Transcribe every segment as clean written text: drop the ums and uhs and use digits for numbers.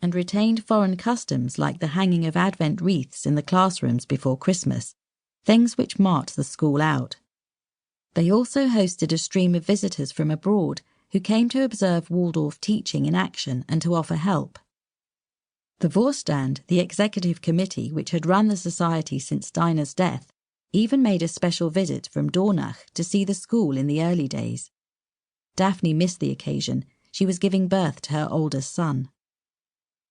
and retained foreign customs like the hanging of Advent wreaths in the classrooms before Christmas, things which marked the school out. They also hosted a stream of visitors from abroad who came to observe Waldorf teaching in action and to offer help. The Vorstand, the executive committee which had run the society since Steiner's death, even made a special visit from Dornach to see the school in the early days. Daphne missed the occasion. She was giving birth to her oldest son.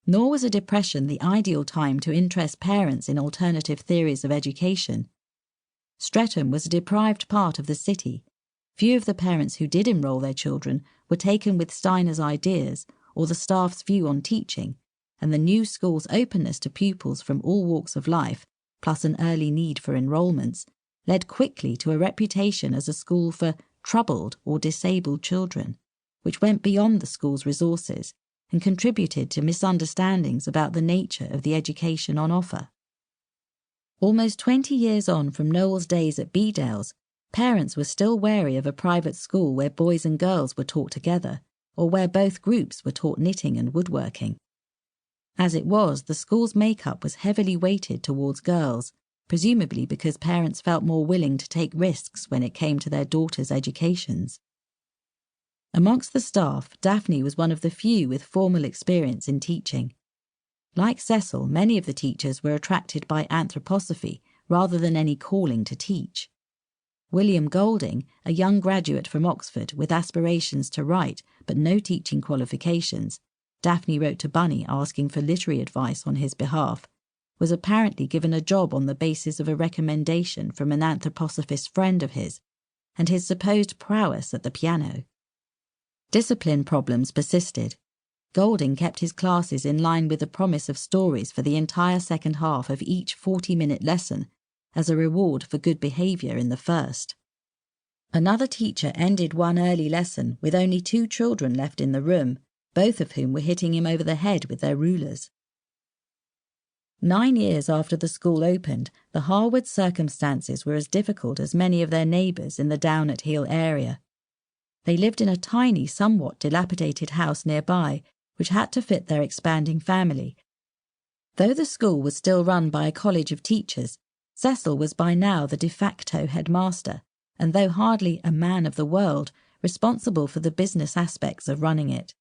Nor was a depression the ideal time to interest parents in alternative theories of education. Streatham was a deprived part of the city. Few of the parents who did enrol their children were taken with Steiner's ideas or the staff's view on teaching, and the new school's openness to pupils from all walks of life, plus an early need for enrolments, led quickly to a reputation as a school for troubled or disabled children, which went beyond the school's resources and contributed to misunderstandings about the nature of the education on offer. Almost 20 years on from Noel's days at Bedales, parents were still wary of a private school where boys and girls were taught together, or where both groups were taught knitting and woodworking. As it was, the school's makeup was heavily weighted towards girls, presumably because parents felt more willing to take risks when it came to their daughters' educations. Amongst the staff, Daphne was one of the few with formal experience in teaching. Like Cecil, many of the teachers were attracted by anthroposophy rather than any calling to teach. William Golding, a young graduate from Oxford with aspirations to write but no teaching qualifications, Daphne wrote to Bunny asking for literary advice on his behalf, was apparently given a job on the basis of a recommendation from an anthroposophist friend of his and his supposed prowess at the piano. Discipline problems persisted. Golding kept his classes in line with the promise of stories for the entire second half of each 40-minute lesson as a reward for good behaviour in the first. Another teacher ended one early lesson with only 2 children left in the room, both of whom were hitting him over the head with their rulers. 9 years after the school opened, the Harwood circumstances were as difficult as many of their neighbours in the Down at Heel area. They lived in a tiny, somewhat dilapidated house nearby, which had to fit their expanding family. Though the school was still run by a college of teachers, Cecil was by now the de facto headmaster, and though hardly a man of the world, responsible for the business aspects of running it.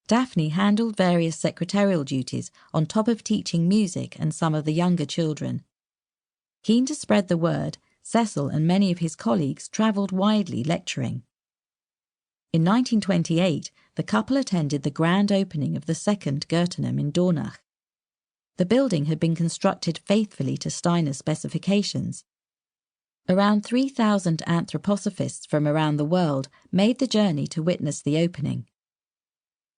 Daphne handled various secretarial duties on top of teaching music and some of the younger children. Keen to spread the word, Cecil and many of his colleagues travelled widely lecturing. In 1928, the couple attended the grand opening of the second Goetheanum in Dornach. The building had been constructed faithfully to Steiner's specifications. Around 3,000 anthroposophists from around the world made the journey to witness the opening.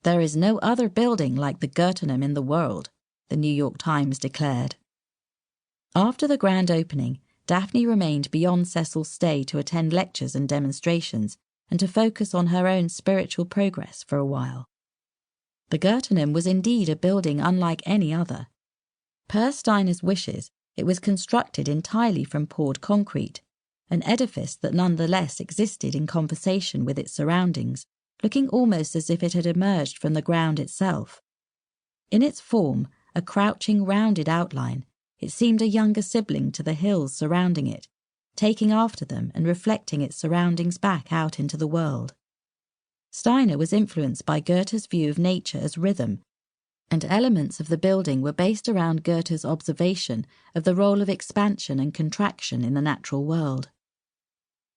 "There is no other building like the Goetheanum in the world," the New York Times declared. After the grand opening, Daphne remained beyond Cecil's stay to attend lectures and demonstrations, and to focus on her own spiritual progress for a while. The Goetheanum was indeed a building unlike any other. Per Steiner's wishes, it was constructed entirely from poured concrete, an edifice that nonetheless existed in conversation with its surroundings, looking almost as if it had emerged from the ground itself. In its form, a crouching, rounded outline, it seemed a younger sibling to the hills surrounding it, taking after them and reflecting its surroundings back out into the world. Steiner was influenced by Goethe's view of nature as rhythm, and elements of the building were based around Goethe's observation of the role of expansion and contraction in the natural world.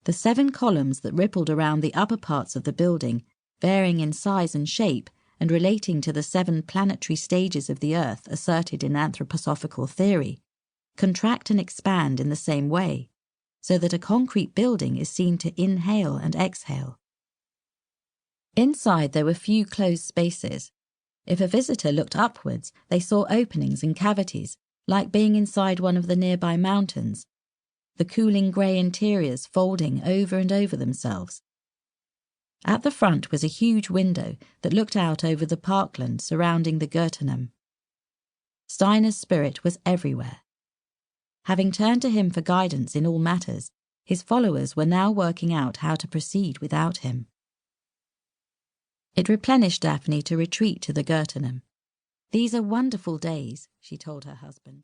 The 7 columns that rippled around the upper parts of the building, varying in size and shape and relating to the 7 planetary stages of the Earth asserted in anthroposophical theory, contract and expand in the same way, so that a concrete building is seen to inhale and exhale. Inside there were few closed spaces. If a visitor looked upwards, they saw openings and cavities, like being inside one of the nearby mountains, the cooling grey interiors folding over and over themselves. At the front was a huge window that looked out over the parkland surrounding the Goetheanum. Steiner's spirit was everywhere. Having turned to him for guidance in all matters, his followers were now working out how to proceed without him. It replenished Daphne to retreat to the Goetheanum. These are wonderful days, she told her husband.